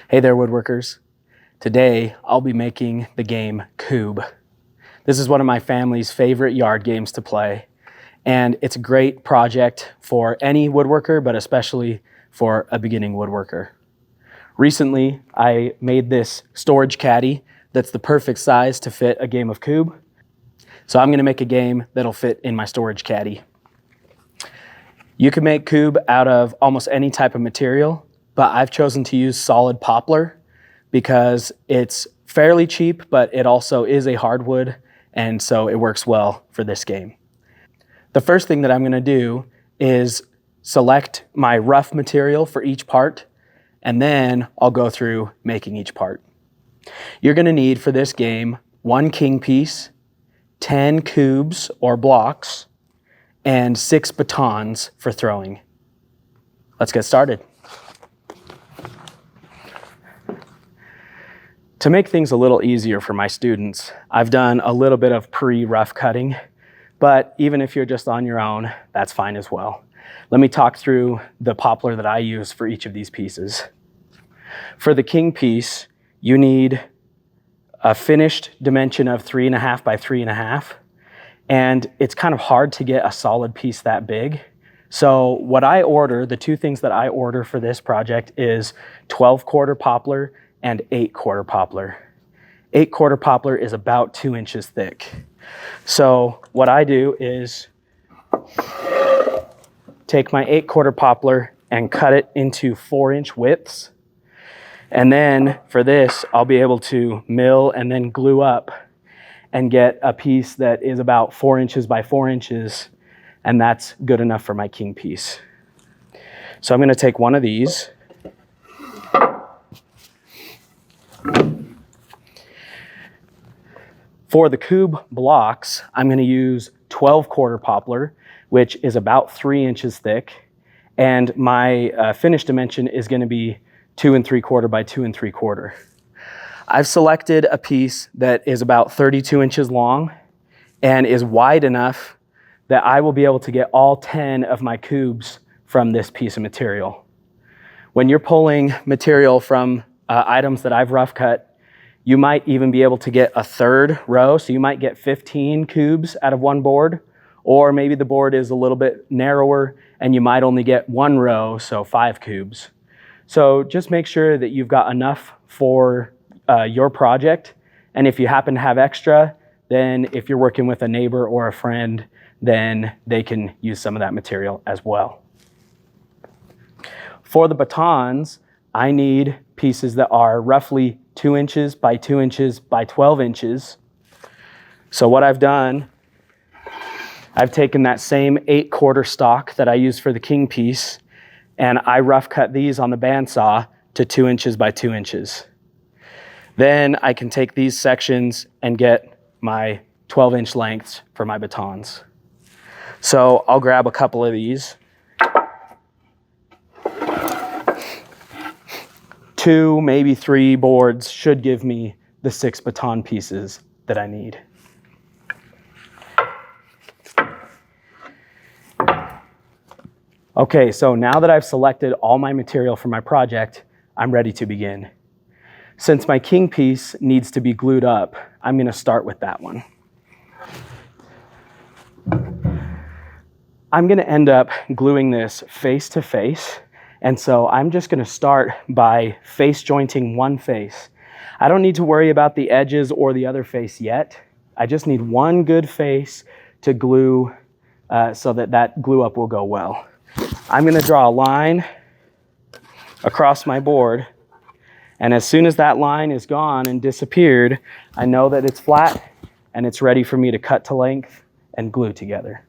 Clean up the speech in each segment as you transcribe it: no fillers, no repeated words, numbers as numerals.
Hey there, woodworkers. Today, I'll be making the game Kubb. This is one of my family's favorite yard games to play, and it's a great project for any woodworker, but especially for a beginning woodworker. Recently, I made this storage caddy that's the perfect size to fit a game of Kubb. So I'm gonna make a game that'll fit in my storage caddy. You can make Kubb out of almost any type of material, but I've chosen to use solid poplar because it's fairly cheap, but it also is a hardwood, and so it works well for this game. The first thing that I'm gonna do is select my rough material for each part, and then I'll go through making each part. You're gonna need for this game 1 king piece, 10 cubes or blocks, and 6 batons for throwing. Let's get started. To make things a little easier for my students, I've done a little bit of pre-rough cutting, but even if you're just on your own, that's fine as well. Let me talk through the poplar that I use for each of these pieces. For the king piece, you need a finished dimension of 3.5 by 3.5, and it's kind of hard to get a solid piece that big. So what I order, the two things that I order for this project is 12-quarter poplar and 8-quarter poplar. 8-quarter poplar is about 2 inches thick. So what I do is take my 8-quarter poplar and cut it into 4-inch widths. And then for this, I'll be able to mill and then glue up and get a piece that is about 4 inches by 4 inches, and that's good enough for my king piece. So I'm gonna take one of these. For the Kubb blocks, I'm gonna use 12-quarter poplar, which is about 3 inches thick, and my finished dimension is gonna be 2 3/4 by 2 3/4. I've selected a piece that is about 32 inches long and is wide enough that I will be able to get all 10 of my cubes from this piece of material. When you're pulling material from items that I've rough cut, you might even be able to get a third row, so you might get 15 cubes out of one board, or maybe the board is a little bit narrower and you might only get 1 row, so 5 cubes. So just make sure that you've got enough for your project, and if you happen to have extra, then if you're working with a neighbor or a friend, then they can use some of that material as well. For the batons, I need pieces that are roughly 2 inches by 2 inches by 12 inches. So what I've done, I've taken that same 8-quarter stock that I used for the king piece, and I rough cut these on the bandsaw to 2 inches by 2 inches. Then I can take these sections and get my 12-inch lengths for my batons. So I'll grab a couple of these. 2, maybe 3 boards should give me the 6 baton pieces that I need. Okay, so now that I've selected all my material for my project, I'm ready to begin. Since my king piece needs to be glued up, I'm gonna start with that one. I'm gonna end up gluing this face to face, and so I'm just gonna start by face jointing one face. I don't need to worry about the edges or the other face yet. I just need one good face to glue so that that glue up will go well. I'm gonna draw a line across my board, and as soon as that line is gone and disappeared, I know that it's flat and it's ready for me to cut to length and glue together.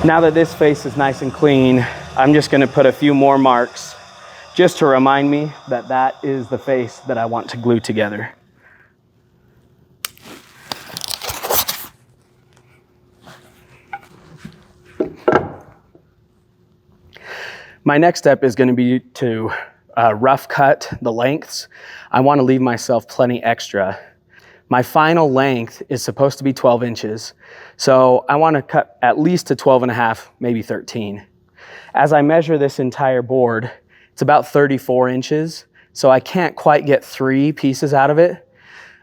Now that this face is nice and clean, I'm just gonna put a few more marks just to remind me that that is the face that I want to glue together. My next step is going to be to rough cut the lengths. I want to leave myself plenty extra. My final length is supposed to be 12 inches. So I want to cut at least to 12 and a half, maybe 13. As I measure this entire board, it's about 34 inches. So I can't quite get 3 pieces out of it.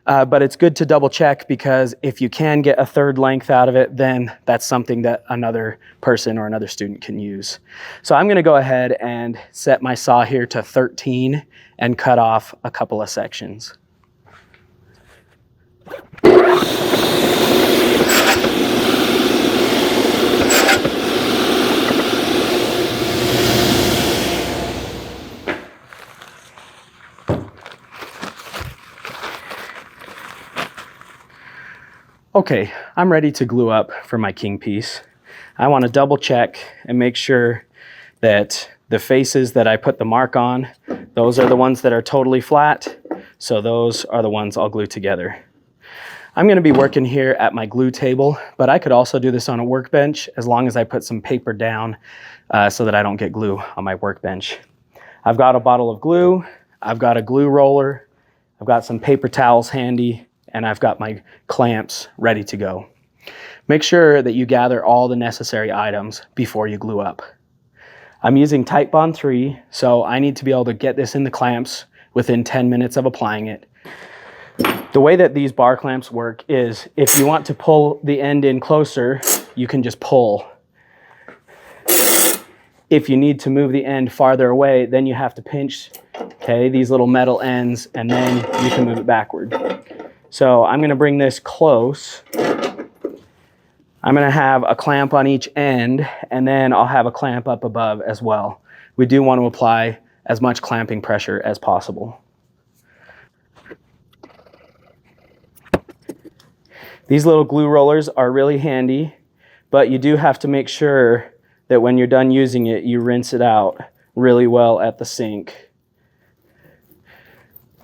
But it's good to double check, because if you can get a third length out of it, then that's something that another person or another student can use. So I'm gonna go ahead and set my saw here to 13 and cut off a couple of sections. Okay, I'm ready to glue up for my king piece. I want to double check and make sure that the faces that I put the mark on, those are the ones that are totally flat. So those are the ones I'll glue together. I'm going to be working here at my glue table, but I could also do this on a workbench as long as I put some paper down so that I don't get glue on my workbench. I've got a bottle of glue, I've got a glue roller, I've got some paper towels handy, and I've got my clamps ready to go. Make sure that you gather all the necessary items before you glue up. I'm using Titebond 3, so I need to be able to get this in the clamps within 10 minutes of applying it. The way that these bar clamps work is if you want to pull the end in closer, you can just pull. If you need to move the end farther away, then you have to pinch, okay, these little metal ends, and then you can move it backward. So I'm going to bring this close. I'm going to have a clamp on each end, and then I'll have a clamp up above as well. We do want to apply as much clamping pressure as possible. These little glue rollers are really handy, but you do have to make sure that when you're done using it, you rinse it out really well at the sink,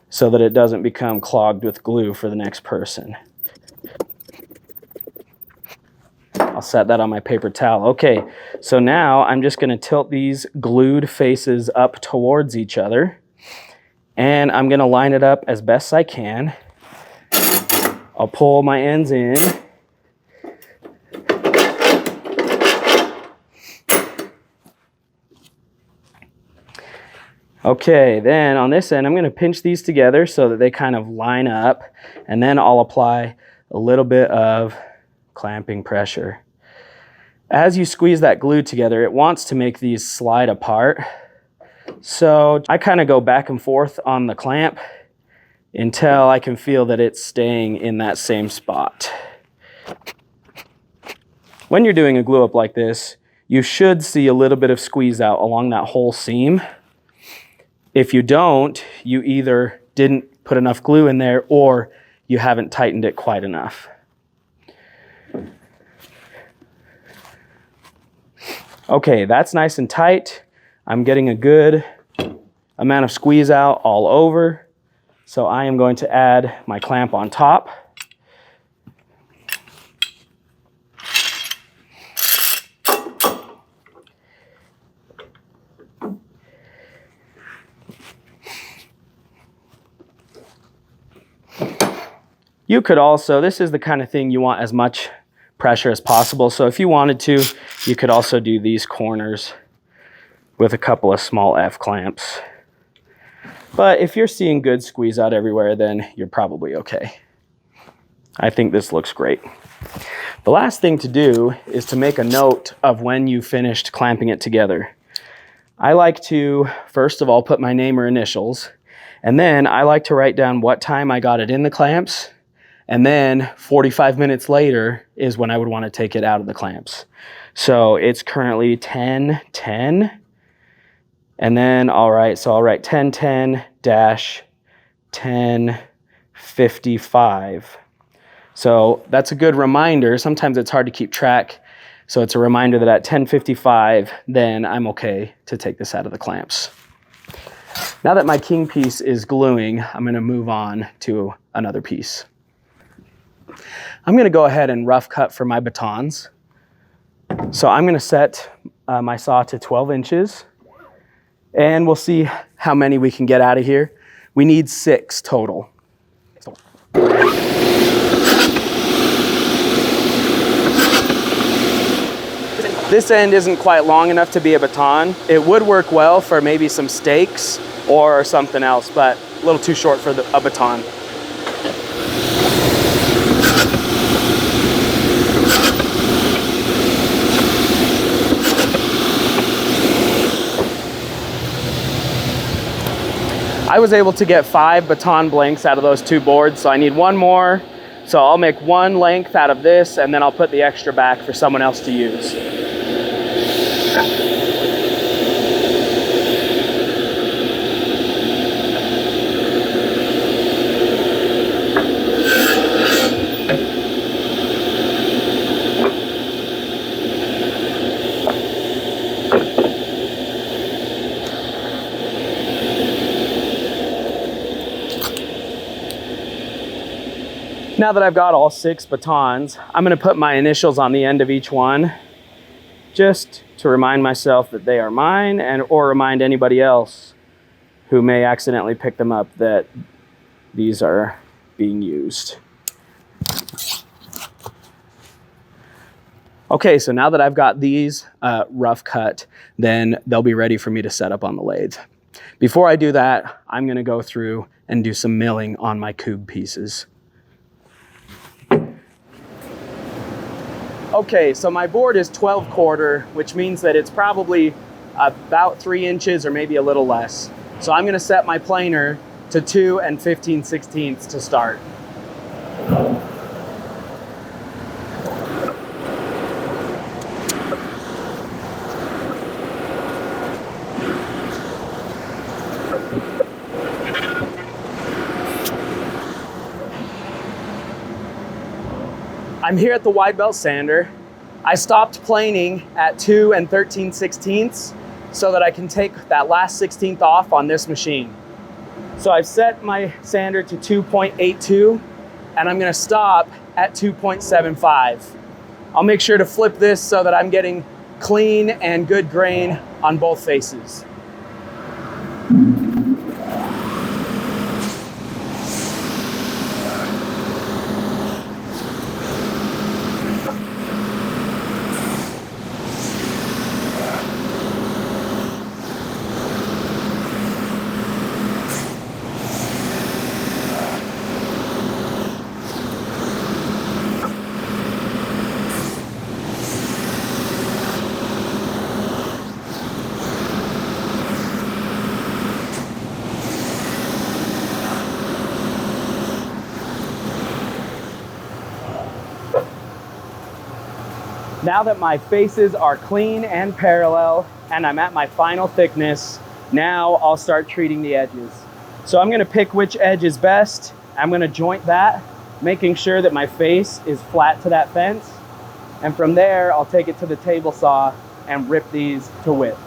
so that it doesn't become clogged with glue for the next person. I'll set that on my paper towel. Okay, so now I'm just going to tilt these glued faces up towards each other, and I'm going to line it up as best I can. I'll pull my ends in. Okay, then on this end, I'm going to pinch these together so that they kind of line up, and then I'll apply a little bit of clamping pressure. As you squeeze that glue together, it wants to make these slide apart. So I kind of go back and forth on the clamp until I can feel that it's staying in that same spot. When you're doing a glue up like this, you should see a little bit of squeeze out along that whole seam. If you don't, you either didn't put enough glue in there or you haven't tightened it quite enough. Okay, that's nice and tight. I'm getting a good amount of squeeze out all over. So I am going to add my clamp on top. You could also, this is the kind of thing you want as much pressure as possible. So if you wanted to, you could also do these corners with a couple of small F clamps. But if you're seeing good squeeze out everywhere, then you're probably okay. I think this looks great. The last thing to do is to make a note of when you finished clamping it together. I like to, first of all, put my name or initials, and then I like to write down what time I got it in the clamps. And then 45 minutes later is when I would want to take it out of the clamps. So it's currently 10:10. And then I'll write 10:10-10:55. So that's a good reminder. Sometimes it's hard to keep track. So it's a reminder that at 10:55, then I'm okay to take this out of the clamps. Now that my king piece is gluing, I'm going to move on to another piece. I'm going to go ahead and rough cut for my batons. So I'm going to set my saw to 12 inches. And we'll see how many we can get out of here. We need 6 total. This end isn't quite long enough to be a baton. It would work well for maybe some stakes or something else, but a little too short for a baton. I was able to get 5 baton blanks out of those 2 boards, so I need 1 more. So I'll make 1 length out of this, and then I'll put the extra back for someone else to use. Now that I've got all 6 batons, I'm going to put my initials on the end of each one, just to remind myself that they are mine, or remind anybody else who may accidentally pick them up that these are being used. Okay, so now that I've got these rough cut, then they'll be ready for me to set up on the lathe. Before I do that, I'm going to go through and do some milling on my Kubb pieces. Okay, so my board is 12/4, which means that it's probably about 3 inches or maybe a little less. So I'm going to set my planer to 2 15/16 to start. I'm here at the wide belt sander. I stopped planing at 2 13/16 so that I can take that last 16th off on this machine. So I've set my sander to 2.82 and I'm gonna stop at 2.75. I'll make sure to flip this so that I'm getting clean and good grain on both faces. Now that my faces are clean and parallel and I'm at my final thickness, now I'll start treating the edges. So I'm gonna pick which edge is best. I'm gonna joint that, making sure that my face is flat to that fence. And from there, I'll take it to the table saw and rip these to width.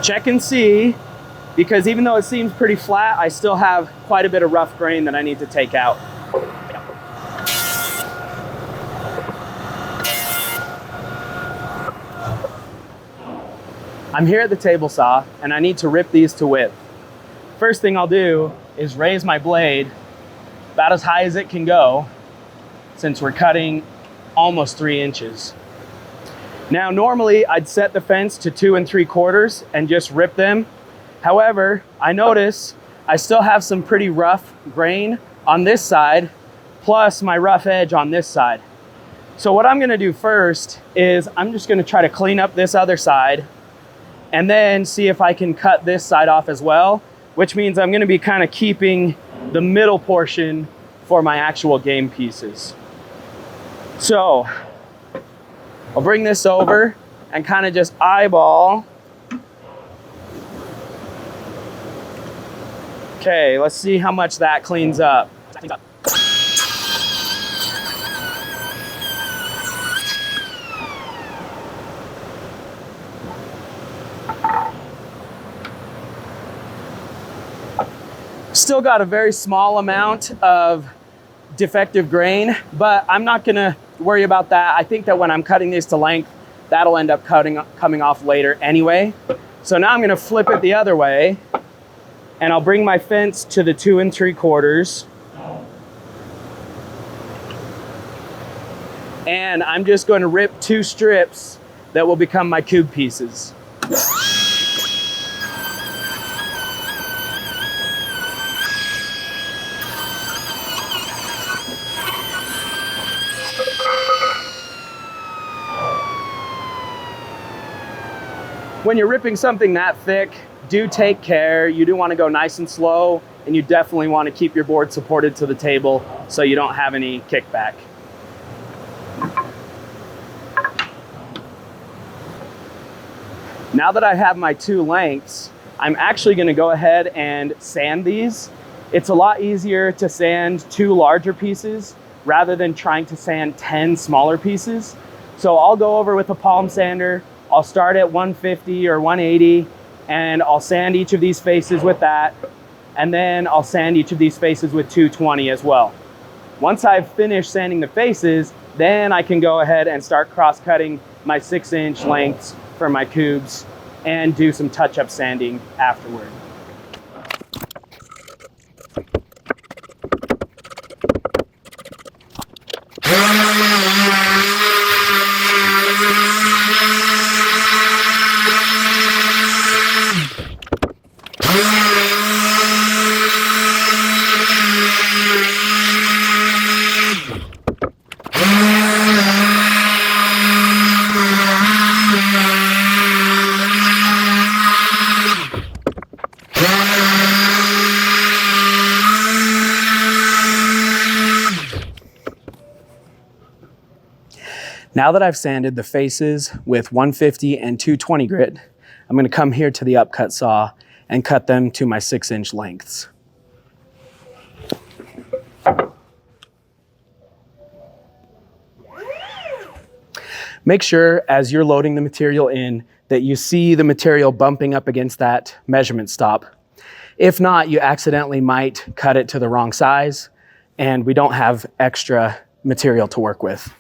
Check and see, because even though it seems pretty flat, I still have quite a bit of rough grain that I need to take out. I'm here at the table saw and I need to rip these to width. First thing I'll do is raise my blade about as high as it can go, since we're cutting almost 3 inches. Now, normally I'd set the fence to 2 3/4 and just rip them. However, I notice I still have some pretty rough grain on this side, plus my rough edge on this side. So what I'm gonna do first is I'm just gonna try to clean up this other side and then see if I can cut this side off as well, which means I'm gonna be kind of keeping the middle portion for my actual game pieces. So I'll bring this over and kind of just eyeball. Okay, let's see how much that cleans up. Still got a very small amount of defective grain, but I'm not gonna worry about that. I think that when I'm cutting these to length, that'll end up coming off later anyway. So now I'm gonna flip it the other way, and I'll bring my fence to the 2 3/4. And I'm just going to rip 2 strips that will become my cube pieces. When you're ripping something that thick, do take care. You do want to go nice and slow, and you definitely want to keep your board supported to the table so you don't have any kickback. Now that I have my 2 lengths, I'm actually going to go ahead and sand these. It's a lot easier to sand 2 larger pieces rather than trying to sand 10 smaller pieces. So I'll go over with a palm sander. I'll start at 150 or 180, and I'll sand each of these faces with that. And then I'll sand each of these faces with 220 as well. Once I've finished sanding the faces, then I can go ahead and start cross-cutting my 6-inch lengths for my cubes and do some touch-up sanding afterward. Now that I've sanded the faces with 150 and 220 grit, I'm going to come here to the upcut saw and cut them to my 6-inch lengths. Make sure as you're loading the material in that you see the material bumping up against that measurement stop. If not, you accidentally might cut it to the wrong size, and we don't have extra material to work with.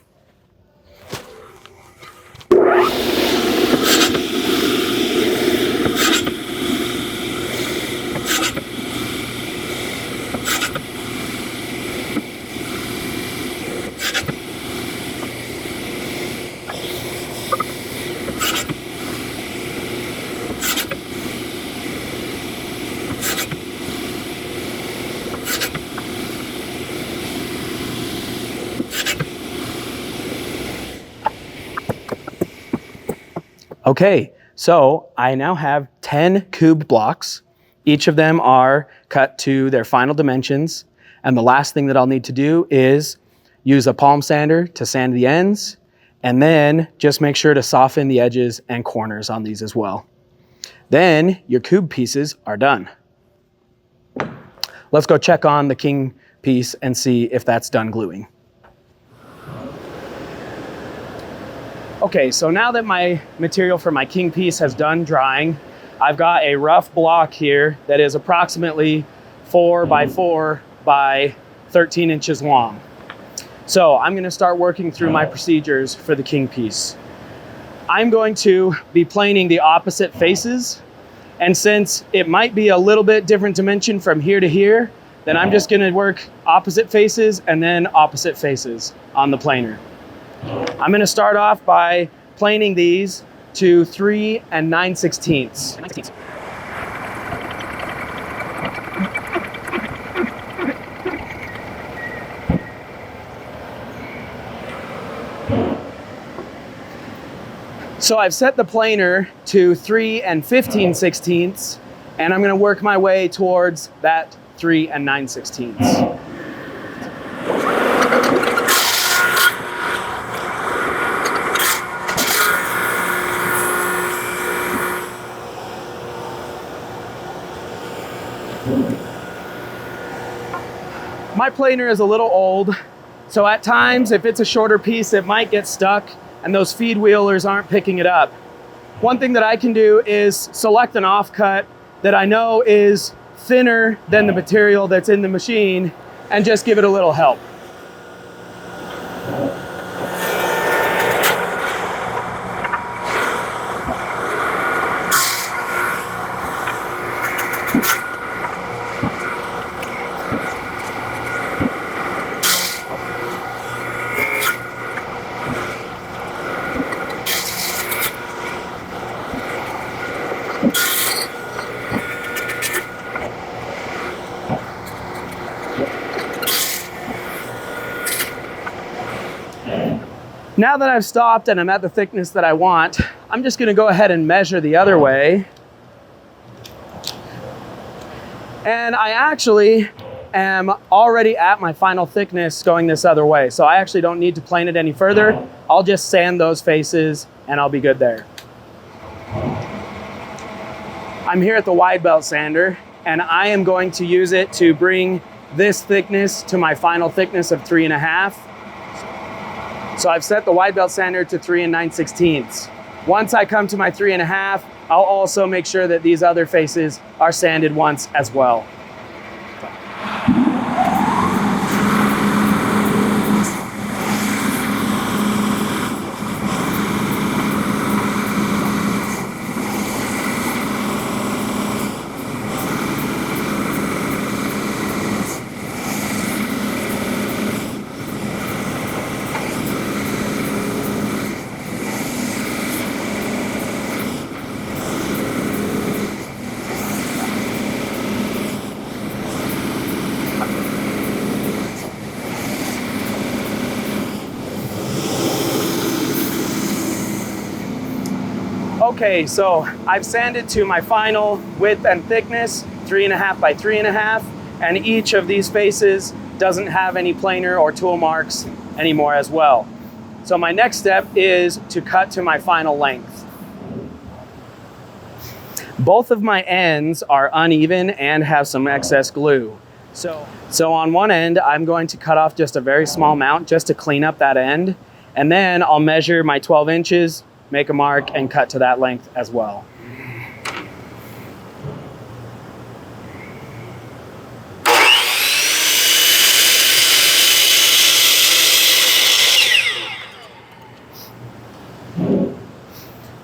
Okay, so I now have 10 cube blocks. Each of them are cut to their final dimensions. And the last thing that I'll need to do is use a palm sander to sand the ends, and then just make sure to soften the edges and corners on these as well. Then your cube pieces are done. Let's go check on the king piece and see if that's done gluing. Okay, so now that my material for my king piece has done drying, I've got a rough block here that is approximately 4 by 4 by 13 inches long. So I'm gonna start working through my procedures for the king piece. I'm going to be planing the opposite faces, and since it might be a little bit different dimension from here to here, then I'm just gonna work opposite faces and then opposite faces on the planer. I'm going to start off by planing these to 3 9/16. So I've set the planer to 3 15/16, and I'm going to work my way towards that 3 9/16. My planer is a little old, so at times, if it's a shorter piece, it might get stuck and those feed wheelers aren't picking it up. One thing that I can do is select an offcut that I know is thinner than the material that's in the machine and just give it a little help. Now that I've stopped and I'm at the thickness that I want, I'm just gonna go ahead and measure the other way. And I actually am already at my final thickness going this other way. So I actually don't need to plane it any further. I'll just sand those faces and I'll be good there. I'm here at the wide belt sander and I am going to use it to bring this thickness to my final thickness of 3.5. So I've set the wide belt sander to 3 9/16. Once I come to my 3.5, I'll also make sure that these other faces are sanded once as well. Okay, so I've sanded to my final width and thickness, 3.5 by 3.5, and each of these faces doesn't have any planer or tool marks anymore as well. So my next step is to cut to my final length. Both of my ends are uneven and have some excess glue. So on one end, I'm going to cut off just a very small amount just to clean up that end, and then I'll measure my 12 inches, make a mark, and cut to that length as well.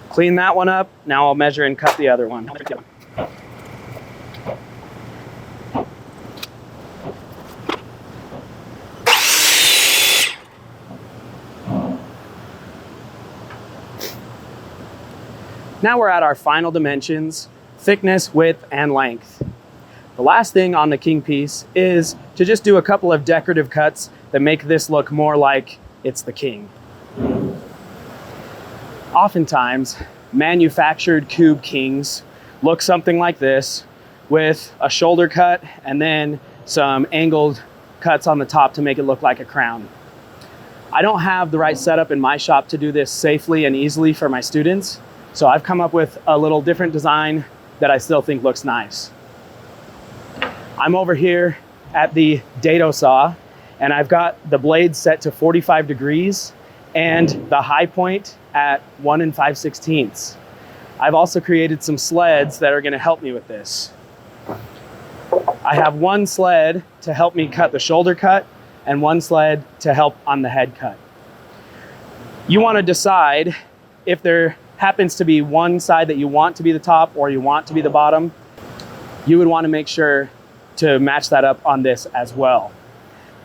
Clean that one up. Now I'll measure and cut the other one. Now we're at our final dimensions, thickness, width, and length. The last thing on the king piece is to just do a couple of decorative cuts that make this look more like it's the king. Oftentimes, manufactured Kubb kings look something like this, with a shoulder cut and then some angled cuts on the top to make it look like a crown. I don't have the right setup in my shop to do this safely and easily for my students, so I've come up with a little different design that I still think looks nice. I'm over here at the dado saw, and I've got the blade set to 45 degrees and the high point at 1 5/16. I've also created some sleds that are gonna help me with this. I have one sled to help me cut the shoulder cut and one sled to help on the head cut. You wanna decide if there happens to be one side that you want to be the top or you want to be the bottom. You would wanna make sure to match that up on this as well.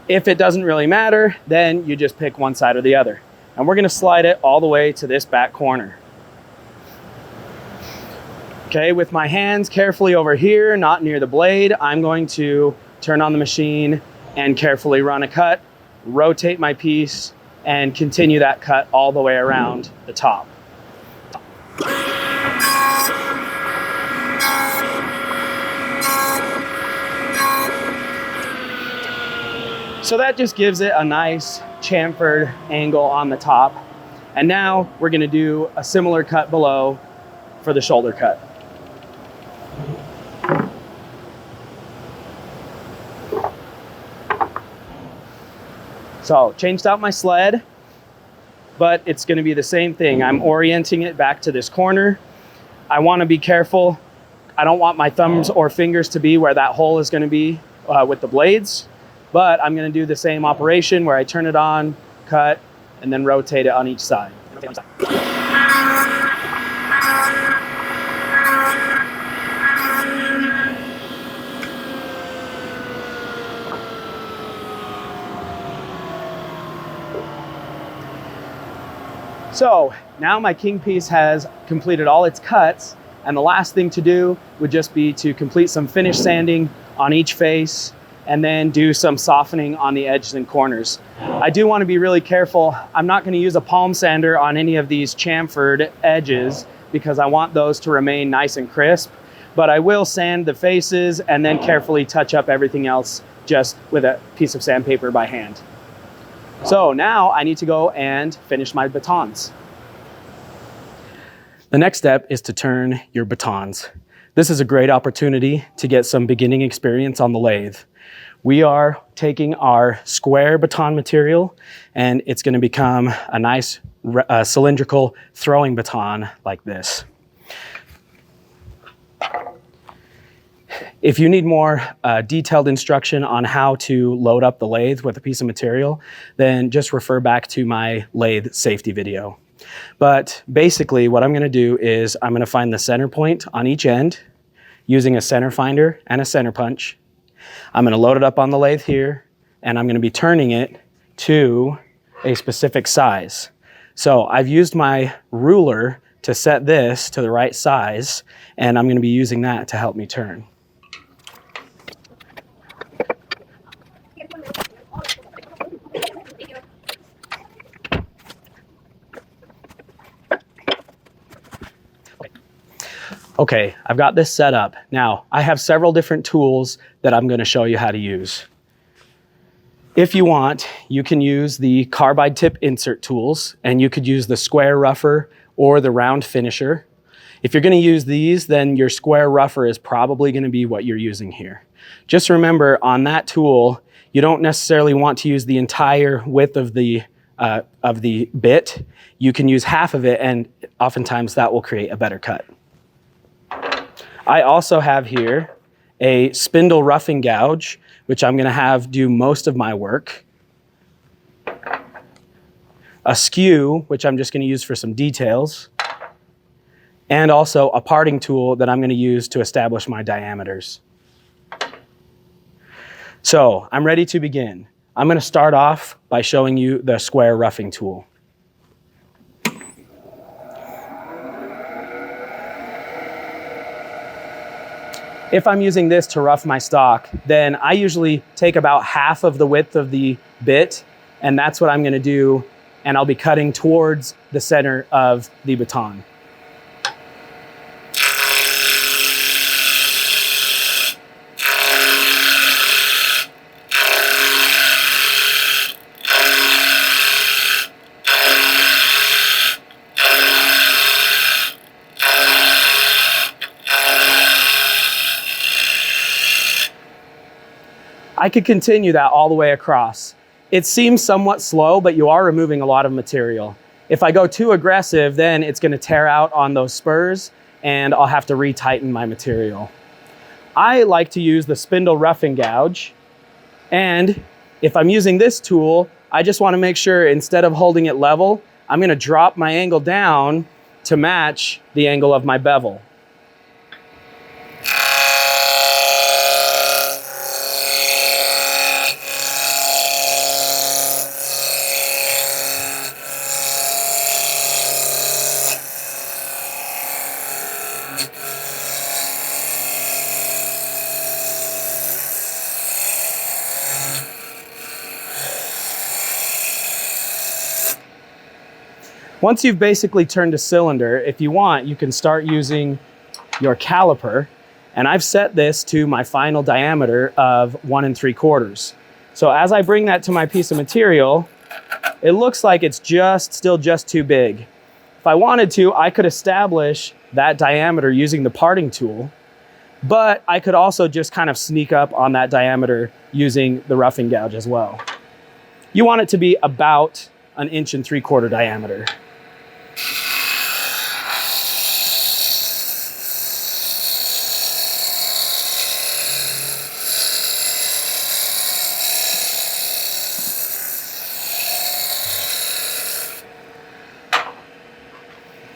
If it doesn't really matter, then you just pick one side or the other. And we're gonna slide it all the way to this back corner. Okay, with my hands carefully over here, not near the blade, I'm going to turn on the machine and carefully run a cut, rotate my piece, and continue that cut all the way around the top. So that just gives it a nice chamfered angle on the top. And now we're gonna do a similar cut below for the shoulder cut. So changed out my sled, but it's gonna be the same thing. I'm orienting it back to this corner. I wanna be careful I don't want my thumbs or fingers to be where that hole is going to be with the blades, but I'm going to do the same operation where I turn it on, cut, and then rotate it on each side. So now my king piece has completed all its cuts, and the last thing to do would just be to complete some finish sanding on each face and then do some softening on the edges and corners. I do want to be really careful. I'm not going to use a palm sander on any of these chamfered edges because I want those to remain nice and crisp, but I will sand the faces and then carefully touch up everything else just with a piece of sandpaper by hand. So now I need to go and finish my batons. The next step is to turn your batons. This is a great opportunity to get some beginning experience on the lathe. We are taking our square baton material and it's going to become a nice cylindrical throwing baton like this. If you need more detailed instruction on how to load up the lathe with a piece of material, then just refer back to my lathe safety video. But basically what I'm going to do is I'm going to find the center point on each end using a center finder and a center punch. I'm going to load it up on the lathe here, and I'm going to be turning it to a specific size. So I've used my ruler to set this to the right size, and I'm going to be using that to help me turn. Okay, I've got this set up. Now, I have several different tools that I'm going to show you how to use. If you want, you can use the carbide tip insert tools, and you could use the square rougher or the round finisher. If you're going to use these, then your square rougher is probably going to be what you're using here. Just remember, on that tool, you don't necessarily want to use the entire width of the bit. You can use half of it, and oftentimes that will create a better cut. I also have here a spindle roughing gouge, which I'm going to have do most of my work. A skew, which I'm just going to use for some details. And also a parting tool that I'm going to use to establish my diameters. So I'm ready to begin. I'm going to start off by showing you the square roughing tool. If I'm using this to rough my stock, then I usually take about half of the width of the bit, and that's what I'm going to do, and I'll be cutting towards the center of the baton. I could continue that all the way across. It seems somewhat slow, but you are removing a lot of material. If I go too aggressive, then it's going to tear out on those spurs and I'll have to retighten my material. I like to use the spindle roughing gouge, and if I'm using this tool, I just want to make sure instead of holding it level, I'm going to drop my angle down to match the angle of my bevel. Once you've basically turned a cylinder, if you want, you can start using your caliper. And I've set this to my final diameter of 1 3/4. So as I bring that to my piece of material, it looks like it's still just too big. If I wanted to, I could establish that diameter using the parting tool, but I could also just kind of sneak up on that diameter using the roughing gouge as well. You want it to be about 1 3/4 diameter.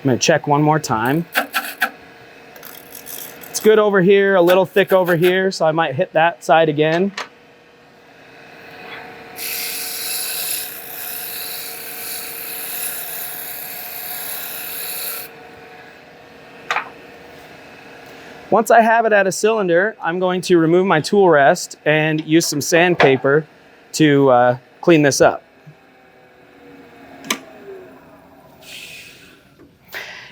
gonna check one more time. It's good over here, a little thick over here, so I might hit that side again. Once I have it at a cylinder, I'm going to remove my tool rest and use some sandpaper to clean this up.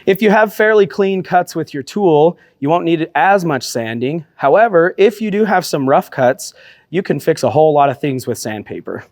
If you have fairly clean cuts with your tool, you won't need as much sanding. However, if you do have some rough cuts, you can fix a whole lot of things with sandpaper.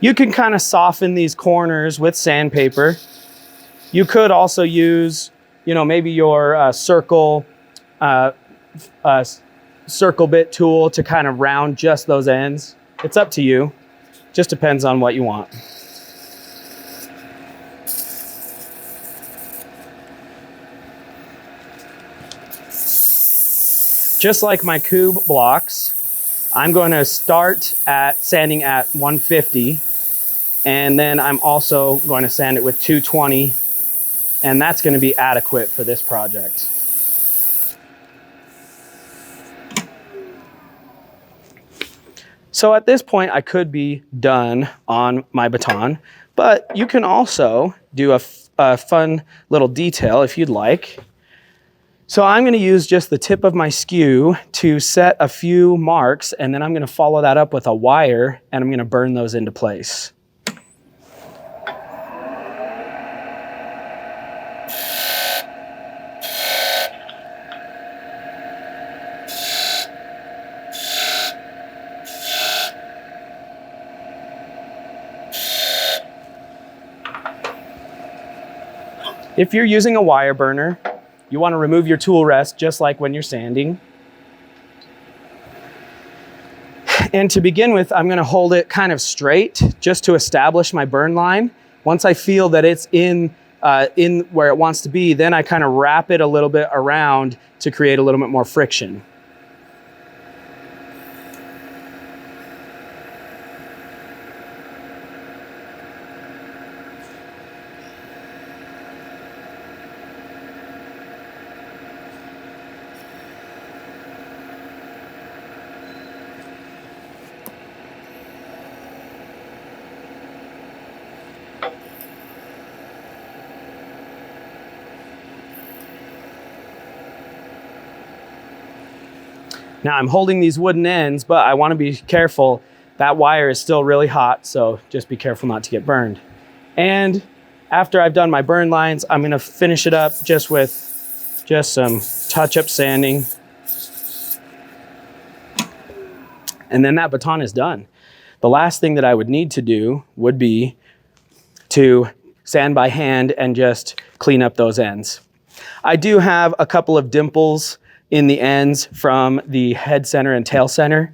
You can kind of soften these corners with sandpaper. You could also use, maybe your circle bit tool to kind of round just those ends. It's up to you. Just depends on what you want. Just like my Kubb blocks, I'm going to start at sanding at 150. And then I'm also going to sand it with 220, and that's going to be adequate for this project. So at this point, I could be done on my baton, but you can also do a fun little detail if you'd like. So I'm going to use just the tip of my skew to set a few marks, and then I'm going to follow that up with a wire, and I'm going to burn those into place. If you're using a wire burner, you want to remove your tool rest just like when you're sanding. And to begin with, I'm going to hold it kind of straight just to establish my burn line. Once I feel that it's in where it wants to be, then I kind of wrap it a little bit around to create a little bit more friction. Now I'm holding these wooden ends, but I want to be careful. That wire is still really hot, so just be careful not to get burned. And after I've done my burn lines, I'm going to finish it up just with some touch-up sanding. And then that baton is done. The last thing that I would need to do would be to sand by hand and just clean up those ends. I do have a couple of dimples in the ends from the head center and tail center,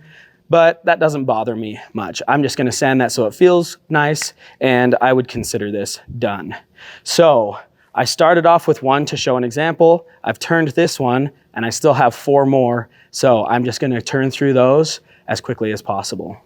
but that doesn't bother me much. I'm just gonna sand that so it feels nice, and I would consider this done. So I started off with one to show an example. I've turned this one, and I still have 4 more, so I'm just gonna turn through those as quickly as possible.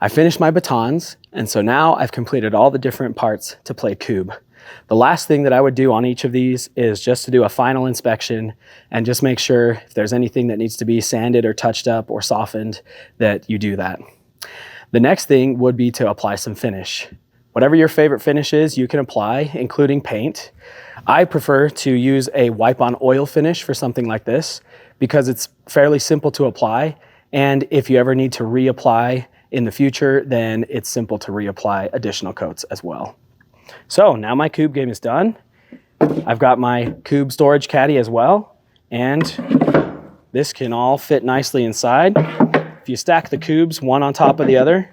I finished my batons, and so now I've completed all the different parts to play Kubb. The last thing that I would do on each of these is just to do a final inspection and just make sure if there's anything that needs to be sanded or touched up or softened, that you do that. The next thing would be to apply some finish. Whatever your favorite finish is, you can apply, including paint. I prefer to use a wipe-on oil finish for something like this because it's fairly simple to apply, and if you ever need to reapply in the future, then it's simple to reapply additional coats as well. So now my Kubb game is done. I've got my Kubb storage caddy as well, and this can all fit nicely inside. If you stack the Kubbs one on top of the other,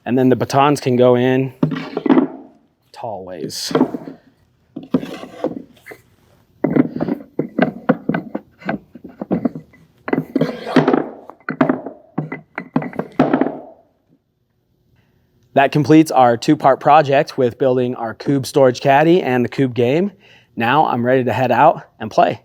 and then the batons can go in tall ways. That completes our two-part project with building our Kubb storage caddy and the Kubb game. Now I'm ready to head out and play.